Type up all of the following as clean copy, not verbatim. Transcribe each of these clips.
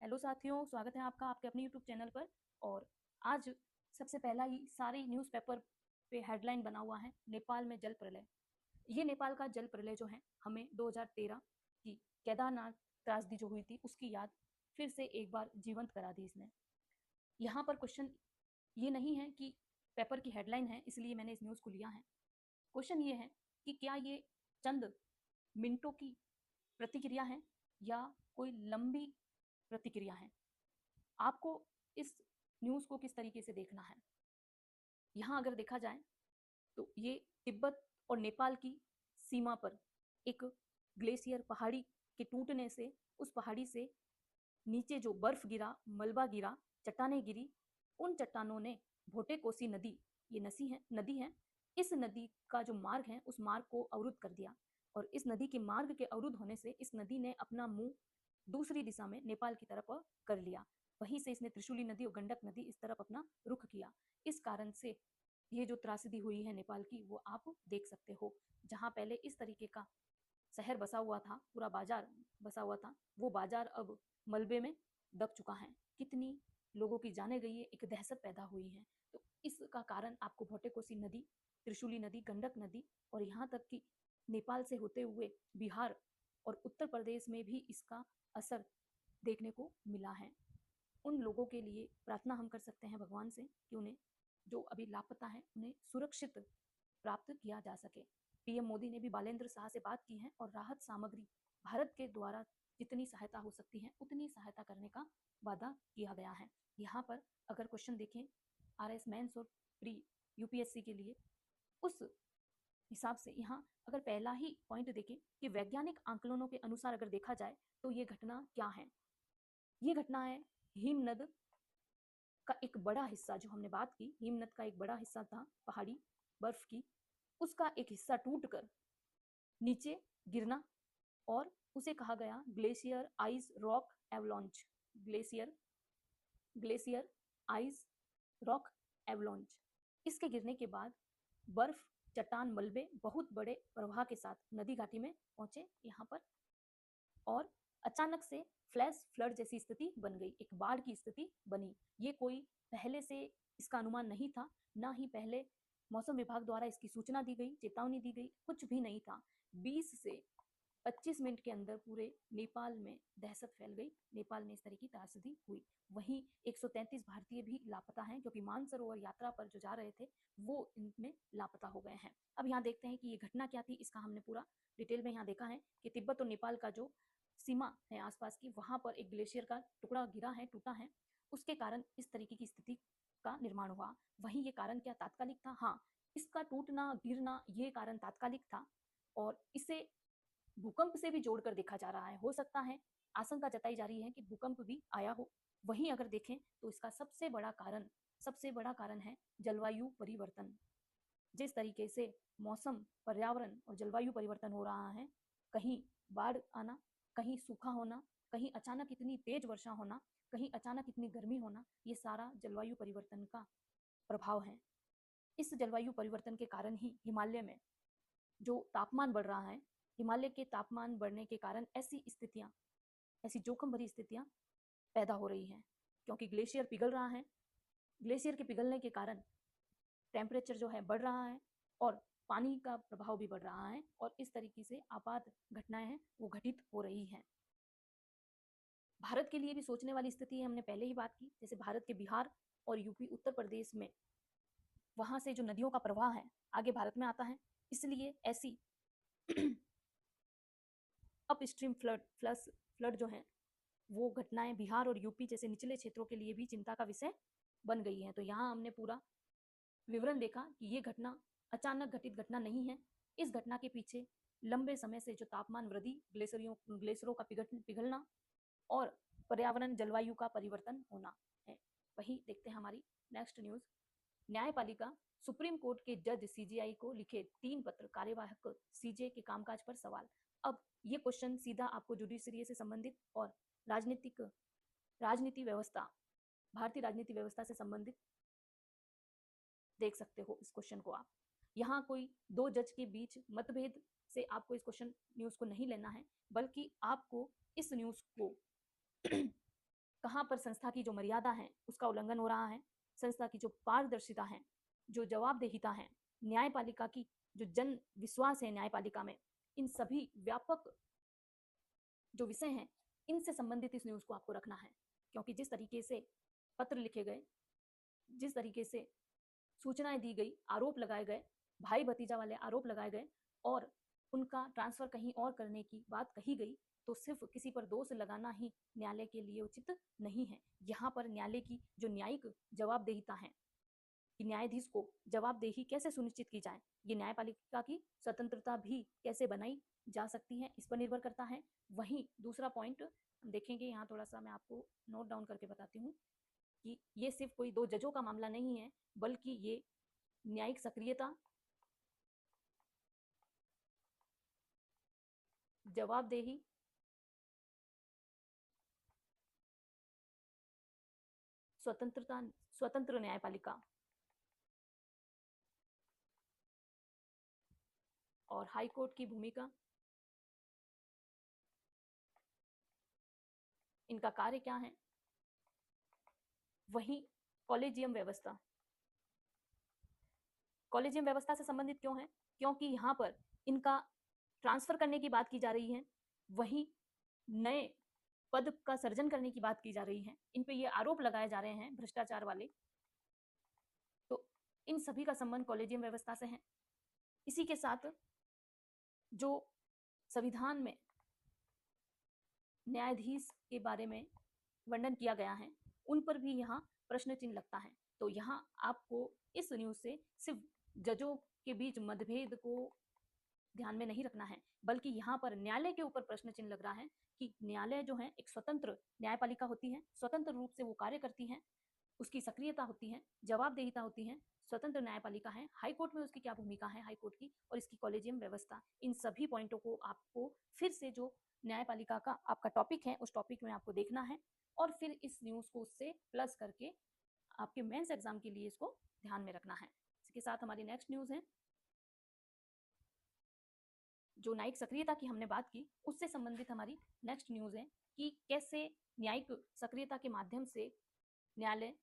Hello साथियों, स्वागत है आपका आपके अपने यूट्यूब चैनल पर। और आज सबसे पहला ही सारे न्यूज़पेपर पे हेडलाइन बना हुआ है, नेपाल में जल प्रलय। ये नेपाल का जल प्रलय जो है हमें 2013 की केदारनाथ त्रासदी जो हुई थी उसकी याद फिर से एक बार जीवंत करा दी इसने। यहाँ पर क्वेश्चन ये नहीं है कि पेपर की हेडलाइन है इसलिए मैंने इस न्यूज़ को लिया है। क्वेश्चन ये है कि क्या ये चंद मिनटों की प्रतिक्रिया है या कोई लंबी प्रतिक्रिया है। आपको इस न्यूज़ को किस तरीके से देखना है। यहाँ अगर देखा जाए तो ये तिब्बत और नेपाल की सीमा पर एक ग्लेशियर पहाड़ी के टूटने से, उस पहाड़ी से नीचे जो बर्फ गिरा, मलबा गिरा, चट्टानें गिरी, उन चट्टानों ने भोटे कोसी नदी, ये नदी है, इस नदी का जो मार्ग है उस मार्ग को अवरुद्ध कर दिया। और इस नदी के मार्ग के अवरुद्ध होने से इस नदी ने अपना मुंह दूसरी दिशा में नेपाल की तरफ कर लिया। वहीं से इसने त्रिशूली नदी और गंडक नदी इस तरफ अपना रुख किया। इस कारण से ये जो त्रासदी हुई है नेपाल की वो आप देख सकते हो। जहाँ पहले इस तरीके का शहर बसा हुआ था, पूरा बाजार बसा हुआ था, वो बाजार अब मलबे में दब चुका है। कितनी लोगों की जाने गई है, एक दहशत पैदा हुई है। तो इसका कारण आपको भोटे कोसी नदी, त्रिशूली नदी, गंडक नदी और यहाँ तक कि नेपाल से होते हुए बिहार और उत्तर प्रदेश में भी इसका असर देखने को मिला है। उन लोगों के लिए प्रार्थना हम कर सकते हैं भगवान से कि उन्हें जो अभी लापता है उन्हें सुरक्षित प्राप्त किया जा सके। पीएम मोदी ने भी बालेंद्र शाह से बात की है और राहत सामग्री भारत के द्वारा जितनी सहायता हो सकती है उतनी सहायता करने का वादा किया गया है। यहाँ पर अगर क्वेश्चन देखें RS मेंस और प्री यूपीएससी के लिए, उस हिसाब से यहाँ अगर पहला ही पॉइंट देखें कि वैज्ञानिक आंकलनों के अनुसार अगर देखा जाए तो ये घटना क्या है। ये घटना है हिमनद का एक बड़ा हिस्सा, जो हमने बात की हिमनद का एक बड़ा हिस्सा था पहाड़ी बर्फ की, उसका एक हिस्सा टूटकर नीचे गिरना और उसे कहा गया glacier ice rock avalanche. Glacier glacier ice rock avalanche. इसके गिरने के बाद बर्फ, चट्टान, मलबे बहुत बड़े प्रवाह के साथ नदी घाटी में पहुंचे यहाँ पर और अचानक से फ्लैश फ्लड जैसी स्थिति बन गई, एक बाढ़ की स्थिति बनी। ये कोई पहले से इसका अनुमान नहीं था, ना ही पहले मौसम विभाग द्वारा इसकी सूचना दी गई, चेतावनी दी गई, कुछ भी नहीं था। 20 से 25 मिनट के अंदर पूरे नेपाल में दहशत फैल गई। नेपाल में इस तरह की त्रासदी हुई। वहीं 133 भारतीय भी लापता हैं, क्योंकि मानसरोवर यात्रा पर जो जा रहे थे वो इनमें लापता हो गए हैं। अब यहाँ देखते हैं कि ये घटना क्या थी, इसका हमने पूरा डिटेल में यहाँ देखा है कि तिब्बत और नेपाल का जो सीमा है आसपास की, वहां पर एक ग्लेशियर का टुकड़ा गिरा है, टूटा है, उसके कारण इस तरीके की स्थिति का निर्माण हुआ। वहीं ये कारण क्या तात्कालिक था? हाँ, इसका टूटना गिरना ये कारण तात्कालिक था और इसे भूकंप से भी जोड़कर देखा जा रहा है। हो सकता है, आशंका जताई जा रही है कि भूकंप भी आया हो। वहीं अगर देखें तो इसका सबसे बड़ा कारण है जलवायु परिवर्तन। जिस तरीके से मौसम, पर्यावरण और जलवायु परिवर्तन हो रहा है, कहीं बाढ़ आना, कहीं सूखा होना, कहीं अचानक इतनी तेज वर्षा होना, कहीं अचानक इतनी गर्मी होना, ये सारा जलवायु परिवर्तन का प्रभाव है। इस जलवायु परिवर्तन के कारण ही हिमालय में जो तापमान बढ़ रहा है, हिमालय के तापमान बढ़ने के कारण ऐसी जोखिम भरी स्थितियां पैदा हो रही हैं, क्योंकि ग्लेशियर पिघल रहा है। ग्लेशियर के पिघलने के कारण टेम्परेचर जो है बढ़ रहा है और पानी का प्रभाव भी बढ़ रहा है और इस तरीके से आपात घटनाएं हैं वो घटित हो रही हैं। भारत के लिए भी सोचने वाली स्थिति है, हमने पहले ही बात की। जैसे भारत के बिहार और यूपी, उत्तर प्रदेश में वहां से जो नदियों का प्रवाह है आगे भारत में आता है, इसलिए ऐसी अपस्ट्रीम फ्लड जो है वो घटनाएं बिहार और यूपी जैसे निचले क्षेत्रों के लिए भी चिंता का विषय बन गई है। तो यहाँ हमने पूरा विवरण देखा कि ये घटना अचानक घटित घटना नहीं है। इस घटना के पीछे लंबे समय से जो तापमान वृद्धि, ग्लेशियरों का पिघलना और पर्यावरण, जलवायु का परिवर्तन होना है। वही देखते हैं हमारी नेक्स्ट न्यूज। न्यायपालिका सुप्रीम कोर्ट के जज CJI को लिखे 3 पत्र, कार्यवाहक CJ के कामकाज पर सवाल। अब ये क्वेश्चन सीधा आपको जुडिशरी से संबंधित और राजनीति व्यवस्था, भारतीय राजनीति व्यवस्था से संबंधित देख सकते हो इस क्वेश्चन को आप। यहाँ कोई 2 जज के बीच मतभेद से आपको इस क्वेश्चन न्यूज को नहीं लेना है, बल्कि आपको इस न्यूज को यहाँ पर संस्था की जो मर्यादा है उसका उल्लंघन हो रहा है, संस्था की जो पारदर्शिता है, जो जवाबदेहिता है, न्यायपालिका की जो जन विश्वास है न्यायपालिका में, इन सभी व्यापक जो विषय हैं इनसे संबंधित इस न्यूज़ को आपको रखना है। क्योंकि जिस तरीके से पत्र लिखे गए, जिस तरीके से सूचनाएं दी गई, आरोप लगाए गए, भाई भतीजा वाले आरोप लगाए गए और उनका ट्रांसफर कहीं और करने की बात कही गई, तो सिर्फ किसी पर दोष लगाना ही न्यायालय के लिए उचित नहीं है। यहाँ पर न्यायालय की जो न्यायिक जवाबदेहिता है कि न्यायाधीश को जवाबदेही कैसे सुनिश्चित की जाए, ये न्यायपालिका की स्वतंत्रता भी कैसे बनाई जा सकती है, इस पर निर्भर करता है। वहीं दूसरा पॉइंट हम देखेंगे, यहाँ थोड़ा सा मैं आपको नोट डाउन करके बताती हूँ कि ये सिर्फ कोई दो जजों का मामला नहीं है, बल्कि ये न्यायिक सक्रियता, जवाबदेही, स्वतंत्रता, स्वतंत्र न्यायपालिका और हाई कोर्ट की भूमिका, इनका कार्य क्या है। वहीं कॉलेजियम व्यवस्था, कॉलेजियम व्यवस्था से संबंधित क्यों है? क्योंकि यहाँ पर इनका ट्रांसफर करने की बात की जा रही है, वहीं नए पद का सर्जन करने की बात की जा रही है, इन पे ये आरोप लगाए जा रहे हैं भ्रष्टाचार वाले। तो इन सभी का संबंध कॉलेजियम व्यवस्था से है। इसी के साथ जो संविधान में न्यायाधीश के बारे में वर्णन किया गया है, उन पर भी यहाँ प्रश्न चिन्ह लगता है। तो यहाँ आपको इस न्यूज़ से सिर्फ जजों के बीच मतभेद को ध्यान में नहीं रखना है, बल्कि यहाँ पर न्यायालय के ऊपर प्रश्न चिन्ह लग रहा है कि न्यायालय जो है एक स्वतंत्र न्यायपालिका होती है, स्वतंत्र रूप से वो कार्य करती है, उसकी सक्रियता होती है, जवाबदेहिता होती है, स्वतंत्र न्यायपालिका है। हाई कोर्ट में उसकी क्या भूमिका है, हाई कोर्ट की, और इसकी कॉलेजियम व्यवस्था, इन सभी पॉइंटों को आपको फिर से जो न्यायपालिका का आपका टॉपिक है उस टॉपिक में आपको देखना है और फिर इस न्यूज़ को उससे प्लस करके आपके मेंस एग्जाम के लिए इसको ध्यान में रखना है। इसके साथ हमारी नेक्स्ट न्यूज़ है, जो न्यायिक सक्रियता की हमने बात की, उससे संबंधित हमारी नेक्स्ट न्यूज़ है कि कैसे न्यायिक सक्रियता के माध्यम से न्यायालय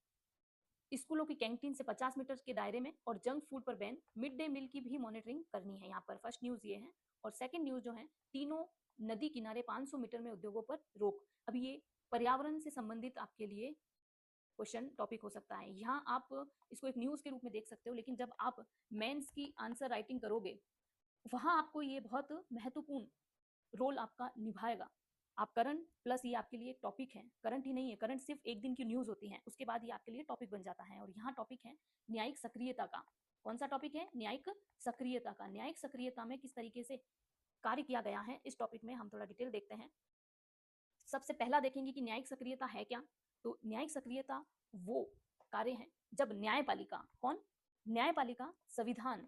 स्कूलों की कैंटीन से 50 मीटर के दायरे में और जंक फूड पर बैन, मिड डे मील की भी मॉनिटरिंग करनी है। यहाँ पर फर्स्ट न्यूज़ ये है। और सेकंड न्यूज़ जो है, तीनों नदी किनारे 500 मीटर में उद्योगों पर रोक। अब ये पर्यावरण से संबंधित आपके लिए क्वेश्चन टॉपिक हो सकता है। यहाँ आप इसको एक न्यूज़ के रूप में देख सकते हो, लेकिन जब आप मेंस की आंसर राइटिंग करोगे, वहाँ आपको ये बहुत महत्वपूर्ण रोल आपका निभाएगा। आप करंट प्लस ये आपके लिए एक टॉपिक है, करंट ही नहीं है, करंट सिर्फ एक दिन की न्यूज़ होती है, उसके बाद ये आपके लिए टॉपिक बन जाता है। और यहाँ टॉपिक है न्यायिक सक्रियता का। कौन सा टॉपिक है? न्यायिक सक्रियता का। न्यायिक सक्रियता में किस तरीके से कार्य किया गया है, इस टॉपिक में हम थोड़ा डिटेल देखते हैं। सबसे पहला देखेंगे कि न्यायिक सक्रियता है क्या। तो न्यायिक सक्रियता वो कार्य है जब न्यायपालिका, कौन? न्यायपालिका संविधान,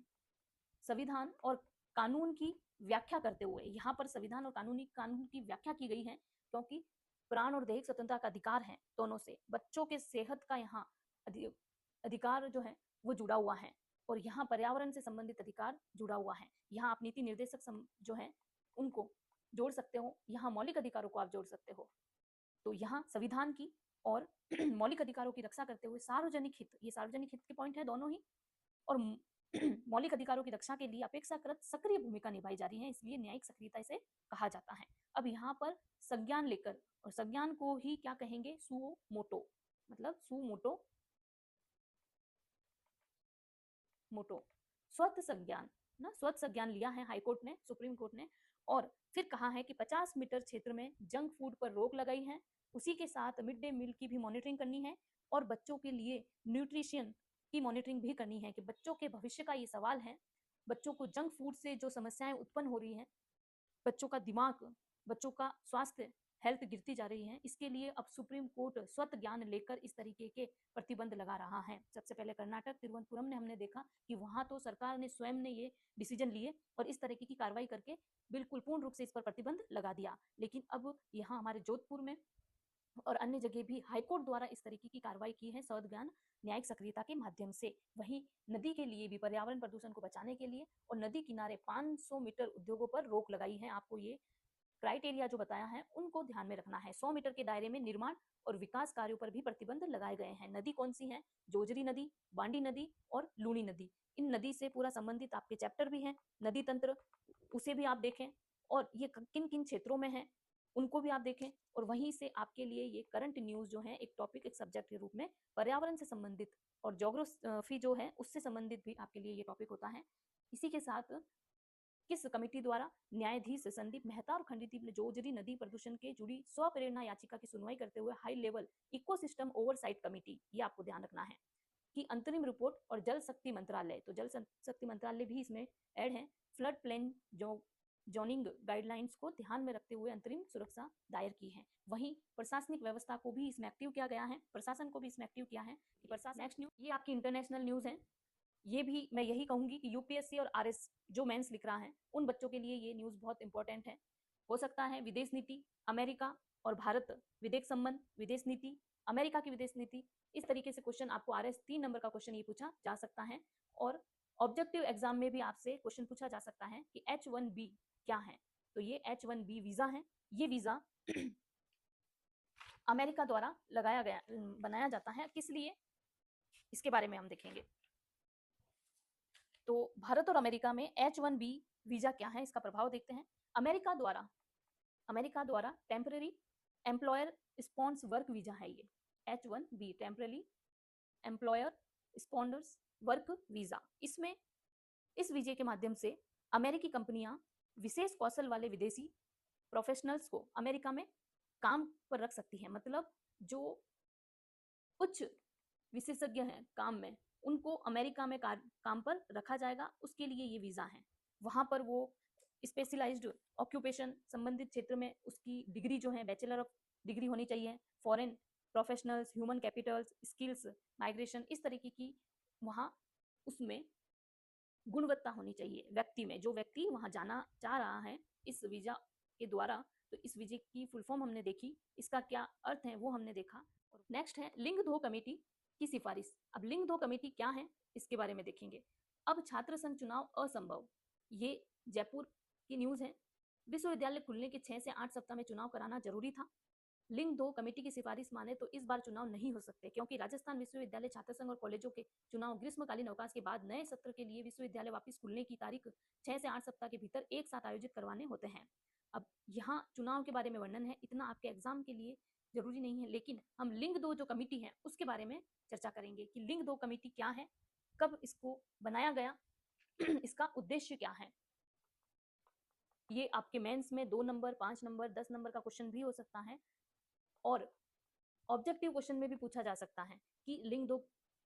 संविधान और कानून की व्याख्या करते हुए, यहाँ पर संविधान और कानून की व्याख्या की गई है, क्योंकि प्राण और दैहिक स्वतंत्रता का अधिकार है दोनों से। बच्चों के सेहत का यहाँ अधिकार जो है वो जुड़ा हुआ है, और यहाँ पर्यावरण से संबंधित अधिकार जुड़ा हुआ है। यहाँ आप नीति निर्देशक जो है उनको जोड़ सकते हो, यहाँ मौलिक अधिकारों को आप जोड़ सकते हो। तो यहाँ संविधान की और मौलिक अधिकारों की रक्षा करते हुए सार्वजनिक हित, ये सार्वजनिक हित के पॉइंट है दोनों ही, और मौलिक अधिकारों की रक्षा के लिए अपेक्षाकृत सक्रिय भूमिका निभाई जा रही है, इसलिए न्यायिक सक्रियता इसे कहा जाता है। अब यहाँ पर संज्ञान लेकर, और संज्ञान को ही क्या कहेंगे? सुओ मोटो, मतलब सु मोटो, मोटो स्वत संज्ञान ना, स्वत संज्ञान लिया है हाई कोर्ट ने, सुप्रीम कोर्ट ने, और फिर कहा है कि 50 मीटर क्षेत्र में जंक फूड पर रोक लगाई है। उसी के साथ मिड डे मील की भी मॉनिटरिंग करनी है, और बच्चों के लिए न्यूट्रिशन की मॉनिटरिंग भी करनी है कि बच्चों के भविष्य का ये सवाल है। बच्चों को जंक फूड से जो समस्याएं उत्पन्न हो रही हैं, बच्चों का दिमाग, बच्चों का स्वास्थ्य, हेल्थ गिरती जा रही है, इसके लिए अब सुप्रीम कोर्ट स्वत ज्ञान लेकर इस तरीके के प्रतिबंध लगा रहा है। सबसे पहले कर्नाटक तिरुवनंतपुरम ने हमने देखा कि वहां तो सरकार ने स्वयं ने ये डिसीजन लिए और इस तरीके की कार्रवाई करके बिल्कुल पूर्ण रूप से इस पर प्रतिबंध लगा दिया। लेकिन अब यहाँ हमारे जोधपुर में और अन्य जगह भी हाईकोर्ट द्वारा इस तरीके की कार्रवाई की है स्वत ज्ञान न्यायिक सक्रियता के माध्यम से। वहीं नदी के लिए भी पर्यावरण प्रदूषण को बचाने के लिए और नदी किनारे 500 मीटर उद्योगों पर रोक लगाई है। आपको ये क्राइटेरिया जो बताया है उनको ध्यान में रखना है। 100 मीटर के दायरे में निर्माण और विकास कार्यों पर भी प्रतिबंध लगाए गए हैं। नदी कौन सी है? जोजरी नदी, बांडी नदी और लूणी नदी। इन नदी से पूरा संबंधित आपके चैप्टर भी हैं, नदी तंत्र, उसे भी आप देखें, और ये किन किन क्षेत्रों में है उनको भी आप देखें। और वहीं से आपके लिए ये करंट न्यूज जो है एक टॉपिक, एक सब्जेक्ट के रूप में पर्यावरण से संबंधित और ज्योग्राफी जो है उससे संबंधित भी आपके लिए ये टॉपिक होता है। इसी के साथ किस कमेटी द्वारा न्यायाधीश संदीप मेहता और खंडदीप ने जोजरी नदी प्रदूषण के जुड़ी स्वप्रेरणा याचिका की सुनवाई करते हुए high level ecosystem oversight committee, ये आपको ध्यान रखना है कि अंतरिम रिपोर्ट और जल शक्ति मंत्रालय, तो जल शक्ति मंत्रालय भी इसमें ऐड है, फ्लड प्लेन जोनिंग गाइडलाइंस को ध्यान में रखते हुए अंतरिम सुरक्षा दायर की है। वहीं प्रशासनिक व्यवस्था को भी इसमें एक्टिव किया गया है, प्रशासन को भी इसमें एक्टिव किया है कि प्रशासन। नेक्स्ट न्यूज, ये आपकी इंटरनेशनल न्यूज है। ये भी मैं यही कहूंगी कि यूपीएससी और आरएस जो मेंस लिख रहा है उन बच्चों के लिए ये न्यूज बहुत इंपॉर्टेंट है। हो सकता है विदेश नीति, अमेरिका और भारत, विदेश संबंध, विदेश नीति, अमेरिका की विदेश नीति, इस तरीके से क्वेश्चन आपको आरएस 3 नंबर का क्वेश्चन ये पूछा जा सकता है। और ऑब्जेक्टिव एग्जाम में भी आपसे क्वेश्चन पूछा जा सकता है कि H1B क्या है। तो ये H1B वीजा है। ये वीजा अमेरिका द्वारा लगाया गया, बनाया जाता है। किस लिए, इसके बारे में हम देखेंगे। तो भारत और अमेरिका में H1B वीजा क्या है, इसका प्रभाव देखते हैं। अमेरिका द्वारा temporary employer spawns work visa है ये H1B, temporary employer sponsors work visa. इसमें इस वीजे के माध्यम से अमेरिकी कंपनियां विशेष कौशल वाले विदेशी प्रोफेशनल्स को अमेरिका में काम पर रख सकती है। मतलब जो उच्च विशेषज्ञ हैं काम में, उनको अमेरिका में काम पर रखा जाएगा, उसके लिए ये वीजा है। वहां पर वो स्पेशलाइज्ड ऑक्यूपेशन संबंधित क्षेत्र में उसकी डिग्री जो है बैचलर ऑफ डिग्री होनी चाहिए। Foreign professionals, human Capitals, skills, migration, इस तरीके की वहाँ उसमें गुणवत्ता होनी चाहिए व्यक्ति में, जो व्यक्ति वहाँ जाना चाह रहा है इस वीजा के द्वारा। तो इस वीजे की फुल फॉर्म हमने देखी, इसका क्या अर्थ है वो हमने देखा। और नेक्स्ट है लिंग 2 कमेटी की सिफारिश। अब लिंग 2 कमेटी क्या है इसके बारे में देखेंगे। अब छात्र संघ चुनाव असंभव, ये जयपुर की न्यूज है। विश्वविद्यालय खुलने के 6 से 8 सप्ताह में चुनाव कराना जरूरी था। लिंग 2 कमेटी की सिफारिश माने तो इस बार चुनाव नहीं हो सकते, क्योंकि राजस्थान विश्वविद्यालय छात्र संघ और कॉलेजों के चुनाव ग्रीष्मकालीन अवकाश के बाद नए सत्र के लिए विश्वविद्यालय वापस खुलने की तारीख 6 से 8 सप्ताह के भीतर एक साथ आयोजित करवाने होते हैं। अब यहाँ चुनाव के बारे में वर्णन है, इतना आपके एग्जाम के लिए जरूरी नहीं है, लेकिन हम लिंग 2 जो कमेटी है उसके बारे में चर्चा करेंगे कि लिंग 2 कमेटी क्या है, कब इसको बनाया गया, इसका उद्देश्य क्या है। ये आपके मेंस में 2 नंबर, 5 नंबर, 10 नंबर का क्वेश्चन भी हो सकता है, और ऑब्जेक्टिव क्वेश्चन में भी पूछा जा सकता है कि लिंग 2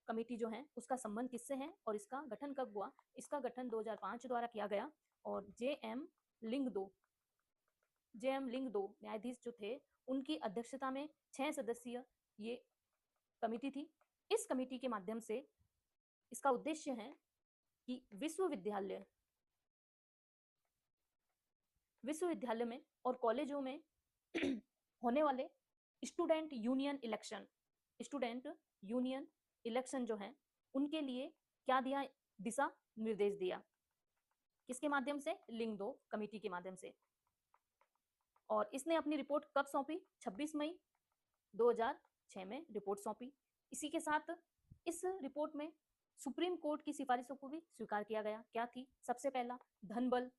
कमेटी जो है उसका संबंध किससे है और इसका गठन कब हुआ। इसका गठन 2005 द्वारा किया गया, और जेएम लिंग 2 न्यायाधीश जो थे उनकी अध्यक्षता में 6 सदस्यीय ये कमेटी थी। इस कमेटी के माध्यम से इसका उद्देश्य है कि विश्वविद्यालय में और कॉलेजों में होने वाले स्टूडेंट यूनियन इलेक्शन जो है उनके लिए क्या दिया, दिशा निर्देश दिया। किसके माध्यम से? लिंग 2 कमेटी के माध्यम से। और इसने अपनी रिपोर्ट कब सौंपी? 26 मई 2006 में रिपोर्ट सौंपी। इसी के साथ इस रिपोर्ट में सुप्रीम कोर्ट की सिफारिशों को भी स्वीकार किया गया। क्या थी? सबसे पहला धन बल,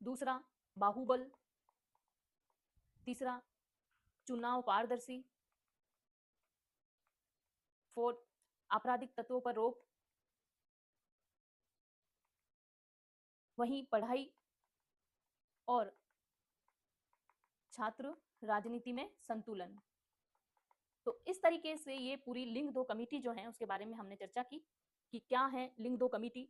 दूसरा बाहुबल, तीसरा चुनाव पारदर्शी, 4 आपराधिक तत्वों पर रोक, वहीं पढ़ाई और छात्र राजनीति में संतुलन। तो इस तरीके से ये पूरी लिंग 2 कमेटी जो है उसके बारे में हमने चर्चा की कि क्या है लिंग 2 कमेटी,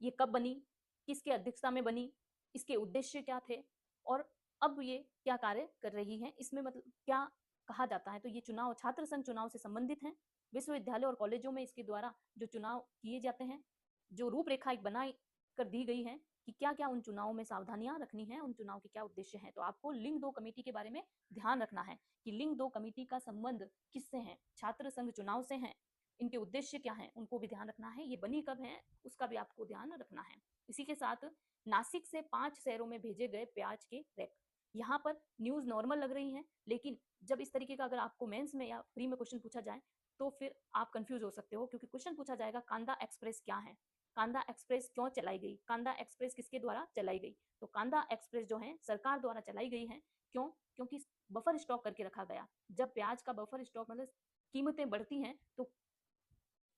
ये कब बनी, किसके अध्यक्षता में बनी, इसके उद्देश्य क्या थे, और अब ये क्या कार्य कर रही है, इसमें मतलब क्या कहा जाता है। तो ये चुनाव छात्र संघ चुनाव से संबंधित है। विश्वविद्यालय और कॉलेजों में इसके द्वारा जो चुनाव किए जाते हैं, जो रूपरेखा एक बनाई कर दी गई है कि क्या क्या उन चुनावों में सावधानियां रखनी है, उन चुनाव के क्या उद्देश्य हैं। तो आपको लिंग 2 कमेटी के बारे में ध्यान रखना है कि लिंग 2 कमेटी का संबंध किससे है? छात्र संघ चुनाव से है। इनके उद्देश्य क्या है उनको भी ध्यान रखना है। ये बनी कब है उसका भी आपको ध्यान रखना है। इसी के साथ नासिक से 5 शहरों में भेजे गए प्याज के रैक। यहाँ पर न्यूज नॉर्मल लग रही है, लेकिन जब इस तरीके का अगर आपको मेंस में या प्री में क्वेश्चन पूछा जाए तो फिर आप कंफ्यूज हो सकते हो, क्योंकि क्वेश्चन पूछा जाएगा कांदा एक्सप्रेस क्या है, कांदा एक्सप्रेस क्यों चलाई गई, कांदा एक्सप्रेस किसके द्वारा चलाई गई। तो कांदा एक्सप्रेस जो है सरकार द्वारा चलाई गई है। क्यों? क्योंकि बफर स्टॉक करके रखा गया। जब प्याज का बफर स्टॉक मतलब कीमतें बढ़ती हैं तो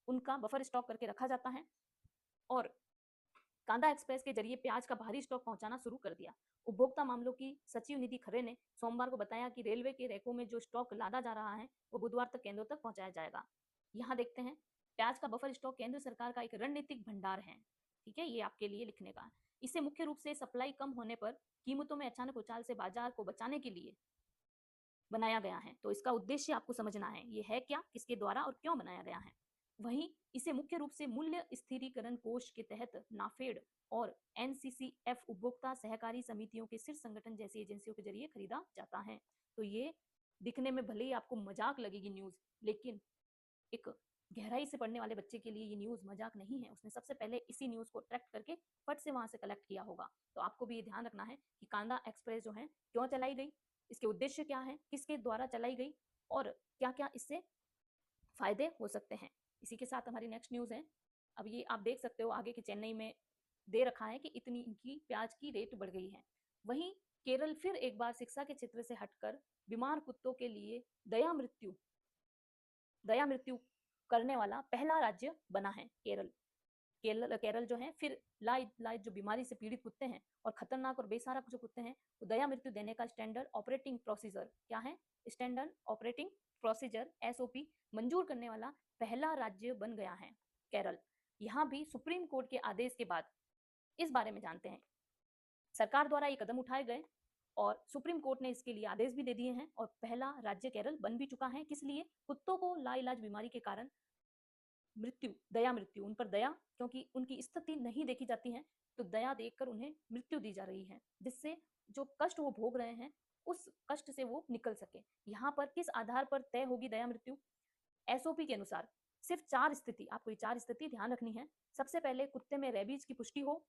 उनका बफर स्टॉक करके रखा जाता है, और कांदा एक्सप्रेस के जरिए प्याज का भारी स्टॉक पहुंचाना शुरू कर दिया। उपभोक्ता मामलों की सचिव निधि खरे ने सोमवार को बताया कि रेलवे के रैकों में जो स्टॉक लादा जा रहा है वो बुधवार तक केंद्रों तक पहुंचाया जाएगा। यहाँ देखते हैं, प्याज का बफर स्टॉक केंद्र सरकार का एक रणनीतिक भंडार है। ठीक है, ये आपके लिए लिखने का। इससे मुख्य रूप से सप्लाई कम होने पर कीमतों में अचानक उछाल से बाजार को बचाने के लिए बनाया गया है। तो इसका उद्देश्य आपको समझना है, ये है क्या, किसके द्वारा और क्यों बनाया गया है। वहीं इसे मुख्य रूप से मूल्य स्थिरीकरण कोष के तहत नाफेड और एनसीसीएफ उपभोक्ता सहकारी समितियों के शीर्ष संगठन जैसी एजेंसियों के जरिए खरीदा जाता है। तो ये दिखने में भले ही आपको मजाक लगेगी न्यूज, लेकिन एक गहराई से पढ़ने वाले बच्चे के लिए ये न्यूज मजाक नहीं है। उसने सबसे पहले इसी न्यूज को ट्रैक करके फट से वहां से कलेक्ट किया होगा। तो आपको भी ये ध्यान रखना है कि कांदा एक्सप्रेस जो है क्यों चलाई गई, इसके उद्देश्य क्या है, किसके द्वारा चलाई गई, और क्या क्या इससे फायदे हो सकते हैं। इसी के साथ हमारी नेक्स्ट न्यूज है, अब ये आप देख सकते हो आगे कि चेन्नई में दे रखा है कि इतनी इनकी प्याज की रेट बढ़ गई है। वहीं केरल फिर एक बार शिक्षा के क्षेत्र से हटकर बीमार कुत्तों के लिए दया मृत्यु करने वाला पहला राज्य बना है। केरल जो है फिर लाइट जो बीमारी से पीड़ित कुत्ते हैं और खतरनाक और बेसहारा जो कुत्ते हैं वो दया मृत्यु देने का स्टैंडर्ड ऑपरेटिंग प्रोसीजर क्या है, स्टैंडर्ड ऑपरेटिंग प्रोसीजर एसओपी मंजूर करने वाला पहला राज्य बन गया है केरल। यहाँ भी सुप्रीम कोर्ट के आदेश के बाद इस बारे में जानते हैं, सरकार द्वारा ये कदम उठाए गए और सुप्रीम कोर्ट ने इसके लिए आदेश भी दे दिए हैं और पहला राज्य केरल बन भी चुका है। किस लिए? कुत्तों को लाइलाज बीमारी के कारण दया मृत्यु, उन पर दया, क्योंकि उनकी स्थिति नहीं देखी जाती है तो दया देखकर उन्हें मृत्यु दी जा रही है, जिससे जो कष्ट वो भोग रहे हैं उस कष्ट से वो निकल सके। यहाँ पर किस आधार पर तय होगी दया मृत्यु? एसओपी के अनुसार सिर्फ 4 स्थिति, आपको ये 4 स्थिति ध्यान रखनी है। सबसे पहले कुत्ते में रेबीज की पुष्टि हो,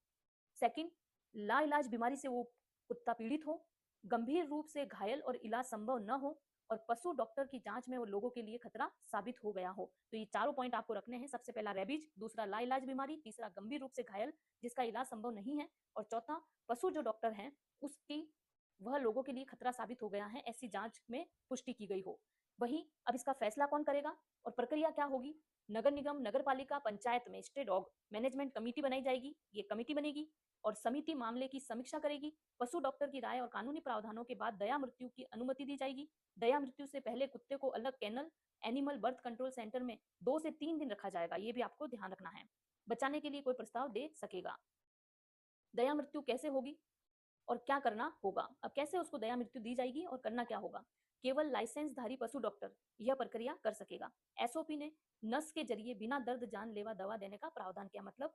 सेकंड लाइलाज बीमारी से वो कुत्ता पीड़ित हो, गंभीर रूप से घायल और इलाज संभव न हो, और पशु डॉक्टर की जांच में वो लोगों के लिए खतरा साबित हो गया हो। तो ये चारों पॉइंट आपको रखने हैं। सबसे पहला रेबीज, दूसरा लाइलाज बीमारी, तीसरा गंभीर रूप से घायल जिसका इलाज संभव नहीं है, और चौथा पशु जो डॉक्टर है उसकी वह लोगों के लिए खतरा साबित हो गया है, ऐसी जांच में पुष्टि की गई हो। वहीं अब इसका फैसला कौन करेगा और प्रक्रिया क्या होगी? नगर निगम, नगर पालिका, पंचायत में स्टे डॉग मैनेजमेंट कमेटी बनाई जाएगी। ये कमेटी बनेगी और समिति मामले की समीक्षा करेगी। पशु डॉक्टर की राय और कानूनी प्रावधानों के बाद दया मृत्यु की अनुमति दी जाएगी। दया मृत्यु से पहले कुत्ते को अलग kennel animal birth control centre में 2 से 3 दिन रखा जाएगा। ये भी आपको ध्यान रखना है। बचाने के लिए कोई प्रस्ताव दे सकेगा। दया मृत्यु कैसे होगी और क्या करना होगा? अब कैसे उसको दया मृत्यु दी जाएगी और करना क्या होगा? केवल लाइसेंसधारी पशु डॉक्टर यह प्रक्रिया कर सकेगा। एसओपी ने नस के जरिए बिना दर्द जानलेवा दवा देने का प्रावधान किया। मतलब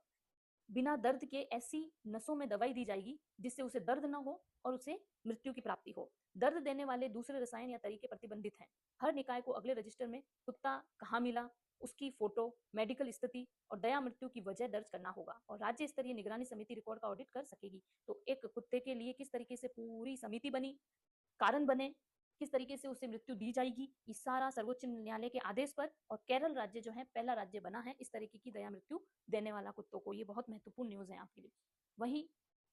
बिना दर्द के ऐसी नसों में दवाई दी जाएगी जिससे उसे दर्द न हो और उसे मृत्यु की प्राप्ति हो। दर्द देने वाले दूसरे रसायन या तरीके प्रतिबंधित हैं। हर निकाय को अगले रजिस्टर में कुत्ता कहाँ मिला, उसकी फोटो, मेडिकल स्थिति और दया मृत्यु की वजह दर्ज करना होगा, और राज्य स्तरीय निगरानी समिति रिकॉर्ड का ऑडिट कर सकेगी। तो एक कुत्ते के लिए किस तरीके से पूरी समिति बनी, कारण बने, किस तरीके से उसे मृत्यु दी जाएगी, ये सारा सर्वोच्च न्यायालय के आदेश पर, और केरल राज्य जो है पहला राज्य बना है इस तरीके की दया मृत्यु देने वाला कुत्तों को। ये बहुत महत्वपूर्ण न्यूज है आपके लिए। वहीं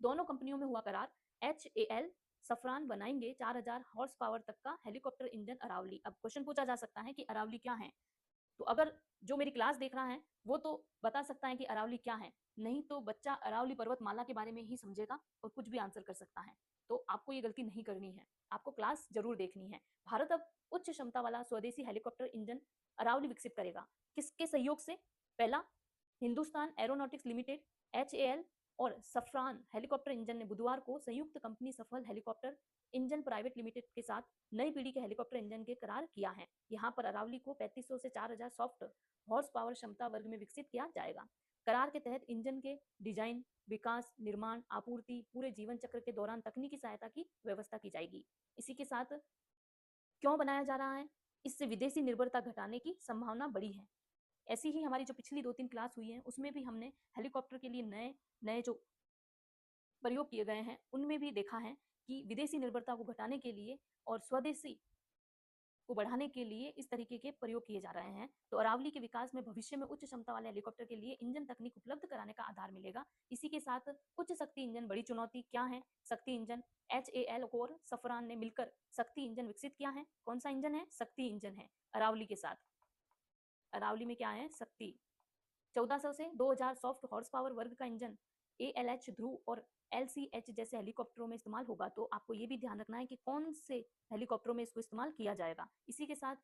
दोनों कंपनियों में हुआ करार। HAL सफरान बनाएंगे 4000 हॉर्स पावर तक का हेलीकॉप्टर इंजन अरावली। अब क्वेश्चन पूछा जा सकता है कि अरावली क्या है, तो अगर जो मेरी क्लास देख रहा है वो तो बता सकता है कि अरावली क्या है, नहीं तो बच्चा अरावली पर्वतमाला के बारे में ही समझेगा और कुछ भी आंसर कर सकता है। तो आपको ये गलती नहीं करनी है, आपको क्लास जरूर देखनी है। भारत अब उच्च क्षमता वाला स्वदेशी हेलीकॉप्टर इंजन अरावली विकसित करेगा। किसके सहयोग से? पहला, हिंदुस्तान एरोनॉटिक्स लिमिटेड HAL और सफरान हेलीकॉप्टर इंजन ने बुधवार को संयुक्त कंपनी सफल हेलीकॉप्टर इंजन प्राइवेट लिमिटेड के साथ नई पीढ़ी के हेलीकॉप्टर इंजन के करार किया है। यहाँ पर अरावली को 3500 से 4000 सॉफ्ट हॉर्स पावर क्षमता वर्ग में विकसित किया जाएगा। करार के तहत इंजन के डिजाइन, विकास, निर्माण, आपूर्ति, पूरे जीवन चक्र के दौरान तकनीकी सहायता की व्यवस्था की जाएगी। इसी के साथ क्यों बनाया जा रहा है? इससे विदेशी निर्भरता घटाने की संभावना बड़ी है। ऐसी ही हमारी जो पिछली 2-3 क्लास हुई है उसमें भी हमने हेलीकॉप्टर के लिए नए नए जो प्रयोग किए गए हैं उनमें भी देखा है कि विदेशी निर्भरता को घटाने के लिए और स्वदेशी को बढ़ाने के लिए इस तरीके के प्रयोग किए जा रहे हैं। तो अरावली के विकास में भविष्य में उच्च क्षमता वाले हेलीकॉप्टर के लिए इंजन तकनीक उपलब्ध कराने का आधार मिलेगा। इसी के साथ उच्च शक्ति इंजन बड़ी चुनौती क्या है? शक्ति इंजन HAL और सफरान ने मिलकर शक्ति इंजन विकसित किया है। कौन सा इंजन है? शक्ति इंजन है अरावली के साथ। अरावली में क्या है? शक्ति 1400 से 2000 सॉफ्ट हॉर्स पावर वर्ग का इंजन ALH ध्रुव और LCH जैसे हेलीकॉप्टरों में इस्तेमाल होगा। तो आपको ये भी ध्यान रखना है कि कौन से हेलीकॉप्टरों में इसको इस्तेमाल किया जाएगा। इसी के साथ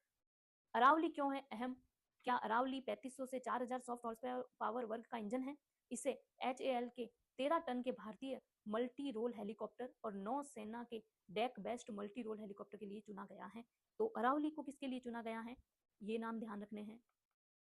अरावली क्यों है अहम? क्या अरावली 3500 से 4000 सॉफ्ट हॉर्स पावर वर्ग का इंजन है? इसे HAL के 13 टन के भारतीय मल्टी रोल हेलीकॉप्टर और नौसेना के deck based multi role helicopter के लिए चुना गया है। तो अरावली को किसके लिए चुना गया है? ये नाम ध्यान रखने हैं।